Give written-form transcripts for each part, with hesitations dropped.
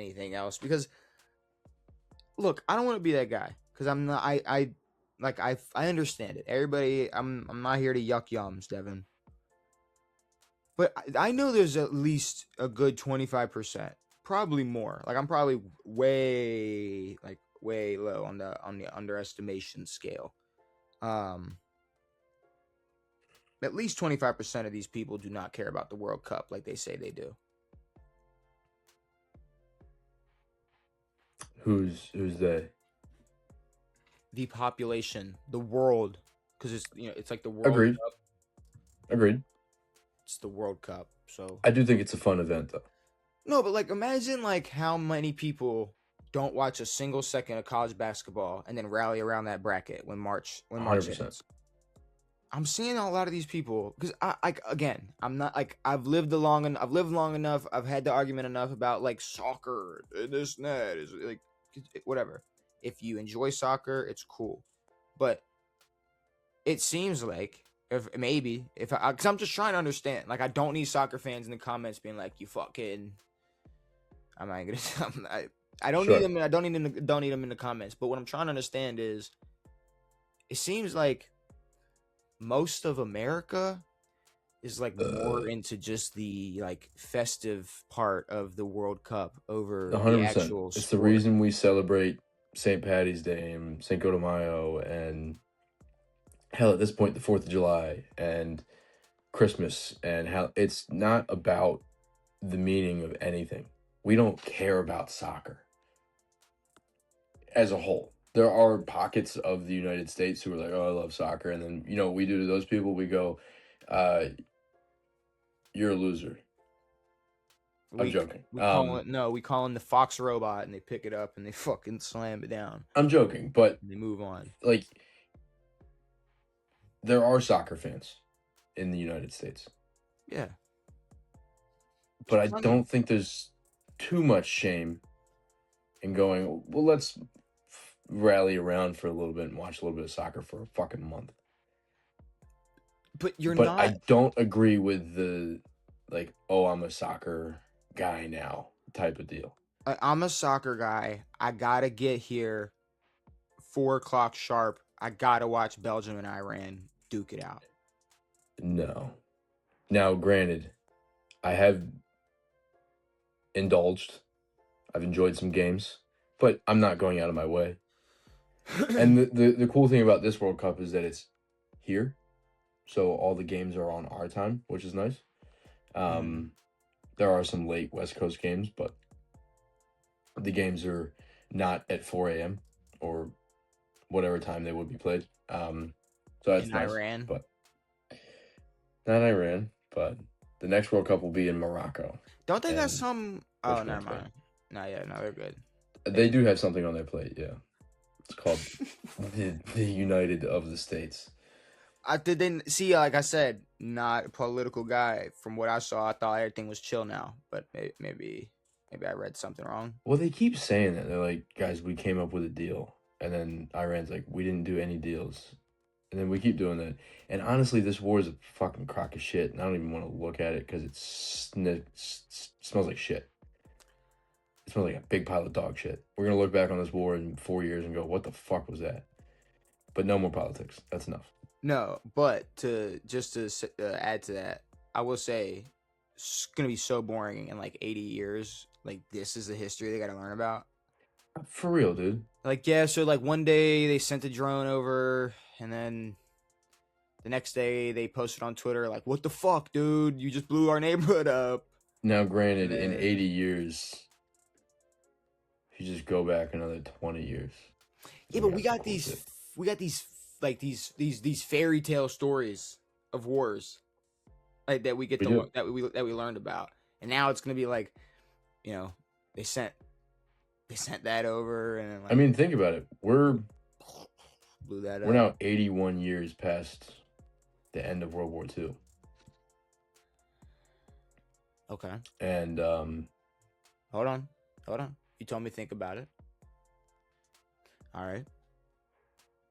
anything else because look, I don't want to be that guy because I'm not. I understand it. Everybody, I'm not here to yuck yums, Devin. But I know there's at least a good 25%, probably more. Like I'm probably way low on the underestimation scale. Um, at least 25% of these people do not care about the World Cup like they say they do. Who's they? The population, the world, because it's like the World Agreed. Cup. Agreed. It's the World Cup, so I do think it's a fun event, though. no, but like imagine like how many people don't watch a single second of college basketball and then rally around that bracket when March 100%. hits. I'm seeing a lot of these people because I'm not like I've lived long enough. I've had the argument enough about like soccer and this and that is like whatever. If you enjoy soccer, it's cool, but it seems like because I'm just trying to understand. Like I don't need soccer fans in the comments being like you fucking. I'm not gonna. I don't need them. I don't need them in the comments. But what I'm trying to understand is, it seems like most of America is like more into just the like festive part of the World Cup over 100%. the actual It's sport. the reason we celebrate St. Patty's Day and Cinco de Mayo and hell, at this point, the 4th of July and Christmas, and how it's not about the meaning of anything. We don't care about soccer as a whole. There are pockets of the United States who are like, oh, I love soccer. And then, we do to those people, we go, you're a loser. I'm joking. We call him the Fox robot, and they pick it up and they fucking slam it down. I'm joking, but they move on. Like, there are soccer fans in the United States. Yeah. But I don't think there's too much shame in going, well, let's rally around for a little bit and watch a little bit of soccer for a fucking month. But I don't agree with the, like, oh, I'm a soccer guy now type of deal. I'm a soccer guy. I gotta get here 4:00 sharp. I gotta watch Belgium and Iran duke it out. No. Now, granted, I have indulged. I've enjoyed some games, but I'm not going out of my way. And the cool thing about this World Cup is that it's here, so all the games are on our time, which is nice. There are some late West Coast games, but the games are not at 4 a.m. or whatever time they would be played. So that's in nice. Iran, but not Iran, but the next World Cup will be in Morocco. Don't they got some? Oh, never mind. No, they're good. They do have something on their plate, yeah. It's called the United of the States. I didn't see, like I said, not a political guy. From what I saw, I thought everything was chill now, but maybe I read something wrong. Well, they keep saying that. They're like, guys, we came up with a deal. And then Iran's like, we didn't do any deals. And then we keep doing that. And honestly, this war is a fucking crock of shit. And I don't even want to look at it because it smells like shit. It smells like a big pile of dog shit. We're going to look back on this war in 4 years and go, what the fuck was that? But no more politics. That's enough. No, but to add to that, I will say it's going to be so boring in like 80 years. Like, this is the history they got to learn about. For real, dude. Like, yeah, so like one day they sent a drone over, and then the next day they posted on Twitter like, what the fuck, dude? You just blew our neighborhood up. Now, granted, in 80 years, if you just go back another 20 years. Yeah, but we got these fairy tale stories of wars, like that we get that we learned about, and now it's gonna be like, they sent that over, and like, I mean, think about it. We're now 81 years past the end of World War II. Okay. And hold on. You told me to think about it. All right.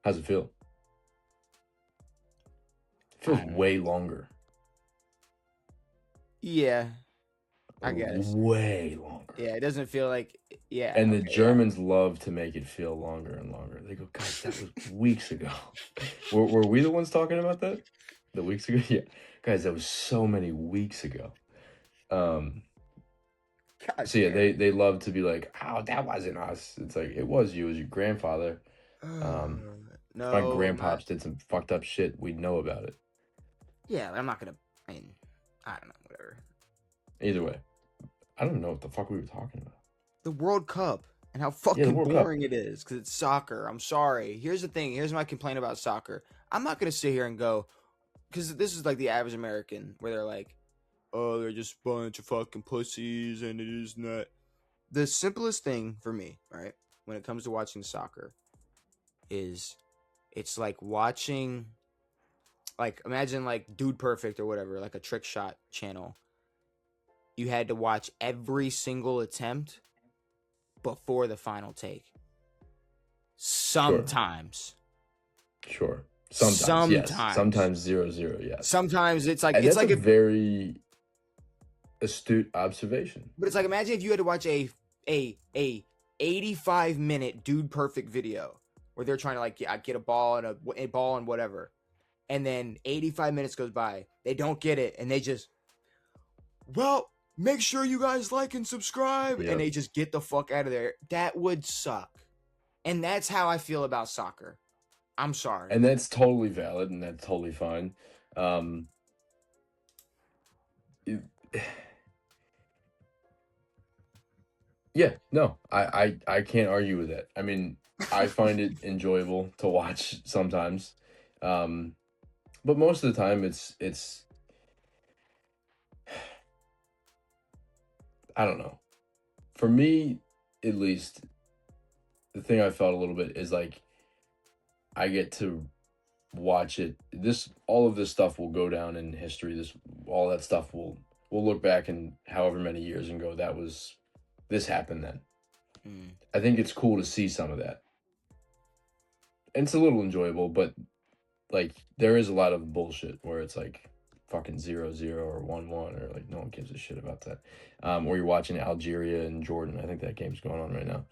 How's it feel? It feels way longer. Yeah. I guess. Way longer. Yeah, it doesn't feel like Yeah. And the Okay. Yeah. Germans love to make it feel longer and longer. They go, guys, that was weeks ago. Were we the ones talking about that? The weeks ago? Yeah. Guys, that was so many weeks ago. Um, God so yeah, damn. they love to be like, oh, that wasn't us. It's like, it was you, it was your grandfather. If my No, grandpops did some fucked up shit, we'd know about it. yeah, but I'm not gonna. I mean, I don't know. Whatever. Either way, I don't know what the fuck we were talking about. The World Cup and how Yeah, the fucking World Cup. boring it is because it's soccer. I'm sorry. Here's the thing. Here's my complaint about soccer. I'm not gonna sit here and go because this is like the average American where they're like, oh, they're just a bunch of fucking pussies and it is not. The simplest thing for me, right, when it comes to watching soccer, is it's like watching, like imagine like Dude Perfect or whatever, like a trick shot channel. You had to watch every single attempt before the final take. Sure. Sometimes. Sure. Sometimes, yes. Sometimes. Sometimes 0-0, yes. Sometimes it's like And it's that's a like if very astute observation. but it's like imagine if you had to watch a 85-minute Dude Perfect video where they're trying to like get a ball and a ball and whatever. And then 85 minutes goes by. They don't get it and they just well, make sure you guys like and subscribe Yep. and they just get the fuck out of there. That would suck. And that's how I feel about soccer. I'm sorry. And that's totally valid and that's totally fine. Yeah, no, I can't argue with that. I mean, I find it enjoyable to watch sometimes. But most of the time it's I don't know. For me, at least, the thing I felt a little bit is like I get to watch it. All of this stuff will go down in history. All that stuff will look back in however many years and go, this happened then. I think it's cool to see some of that. And it's a little enjoyable, but like there is a lot of bullshit where it's like fucking 0-0 or 1-1 or like no one gives a shit about that. Or you're watching Algeria and Jordan. I think that game's going on right now.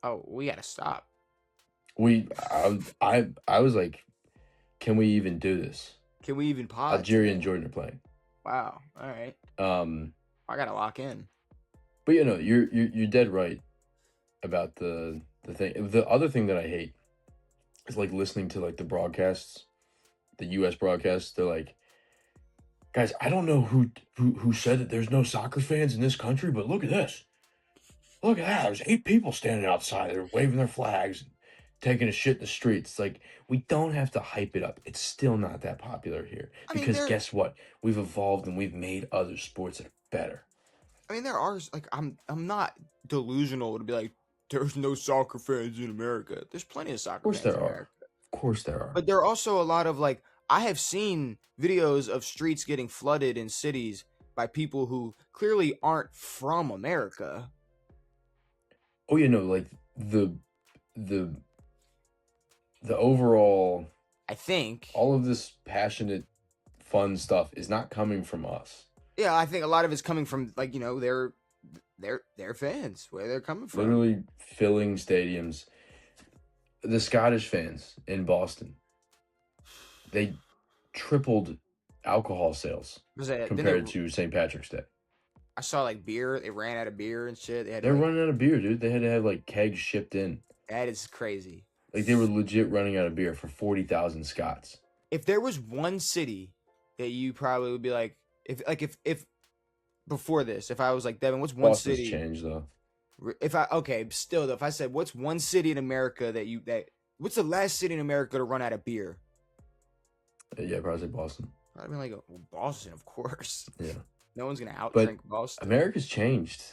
Oh, we gotta stop. I was like, can we even do this? Can we even pod? Algeria and Jordan are playing. Wow. All right. I gotta lock in. But you know, you're dead right about the thing. The other thing that I hate is like listening to like the broadcasts, the U.S. broadcasts. They're like, guys, I don't know who said that there's no soccer fans in this country, but look at this. Look at that. There's 8 people standing outside. They're waving their flags, taking a shit in the streets. It's like, we don't have to hype it up. It's still not that popular here. Because guess what? We've evolved and we've made other sports that are better. I mean, there are like I'm not delusional to be like there's no soccer fans in America. There's plenty of soccer fans in America. Of course there are. But there are also a lot of like I have seen videos of streets getting flooded in cities by people who clearly aren't from America. Oh, you know, like the overall, I think all of this passionate, fun stuff is not coming from us. Yeah, I think a lot of it's coming from like their fans, where they're coming from. Literally filling stadiums. The Scottish fans in Boston, they tripled alcohol sales compared to St. Patrick's Day. I saw like beer. They ran out of beer and shit. They're running out of beer, dude. They had to have like kegs shipped in. That is crazy. Like they were legit running out of beer for 40,000 Scots. If there was one city that you probably would be like, if before this, if I was like Devin, what's one Boston's city? Changed though. Still though, if I said what's one city in America what's the last city in America to run out of beer? Yeah, probably say Boston. I'd be like, well, Boston, of course. Yeah. No one's gonna outdrink Boston. America's changed.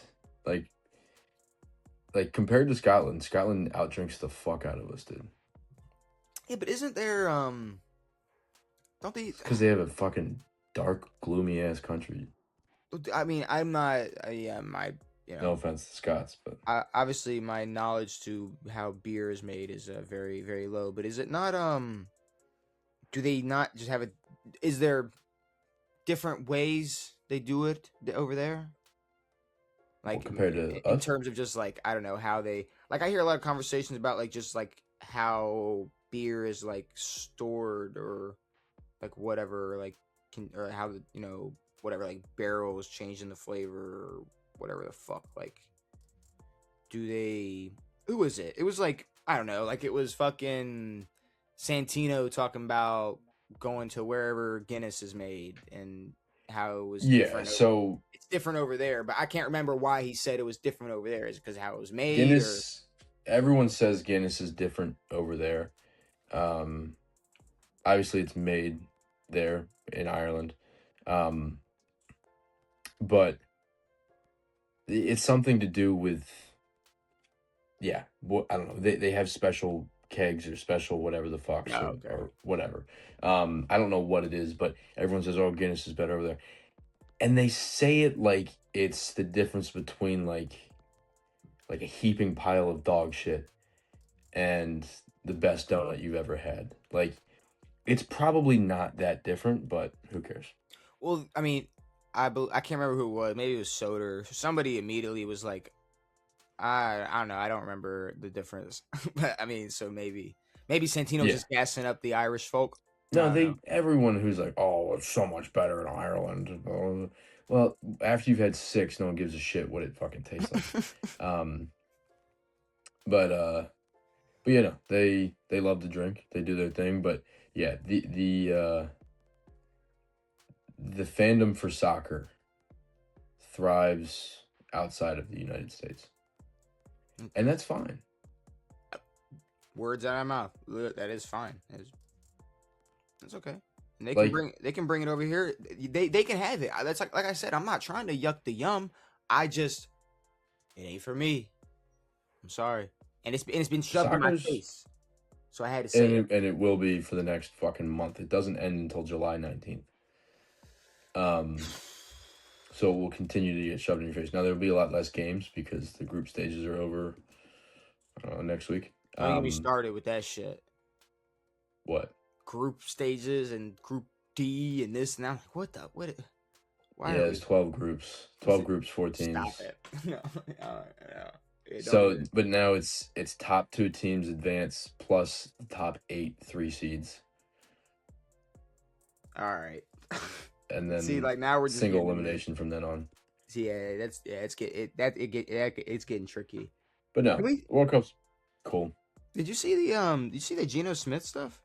Like compared to Scotland outdrinks the fuck out of us, dude. Yeah, but isn't there don't they? Because they have a fucking dark, gloomy ass country. I mean, I'm not. No offense to Scots, but obviously my knowledge to how beer is made is very, very low. But is it not? Do they not just have it? Is there different ways they do it over there? Well, Like compared to in us, terms of just like I don't know how they like I hear a lot of conversations about like just like how beer is like stored or like whatever like can or how the whatever like barrels changing the flavor or whatever the fuck like do they who was it? It was like I don't know, like it was fucking Santino talking about going to wherever Guinness is made and how it was yeah. different over So it's different over there, but I can't remember why he said it was different over there. Is it because how it was made or Guinness, everyone says Guinness is different over there. Um, Obviously, it's made there in Ireland, um, but it's something to do with yeah. What I don't know. They have special kegs or special whatever the fucks oh, okay. or whatever. I don't know what it is, but everyone says, "Oh, Guinness is better over there," and they say it like it's the difference between like a heaping pile of dog shit and the best donut you've ever had. Like it's probably not that different, but who cares? Well, I mean, I can't remember who it was. Maybe it was Soder. Somebody immediately was like, I don't know. I don't remember the difference. But I mean, so maybe Santino's Yeah. just gassing up the Irish folk. I No, don't know. everyone who's like, oh, it's so much better in Ireland. Well, after you've had six, no one gives a shit what it fucking tastes like. Um, but yeah, no, they love to drink. They do their thing. But yeah, the fandom for soccer thrives outside of the United States, and that's fine. Words out of my mouth. That is fine. That's okay. And Like they can bring it over here. They can have it. That's like I said. I'm not trying to yuck the yum. I just it ain't for me. I'm sorry. And it's been shoved in my soccer's face. So I had to say it. and it will be for the next fucking month. It doesn't end until July 19th. So it will continue to get shoved in your face. Now there'll be a lot less games because the group stages are over next week. Don't get me started with that shit. What? Group stages and group D and this and that. What the what? Why Yeah, are there's we? 12 groups. Is 12 it? groups, 4 Stop teams. it. No, no, no. Don't So, even. but now it's top 2 teams advance plus the top 8 3 seeds, All right. and See, then like now we're just single getting into elimination from then on. see, yeah, that's yeah, it's get it that it get yeah, it's getting tricky. But Can no, we? World Cup's cool. Did you see the Geno Smith stuff?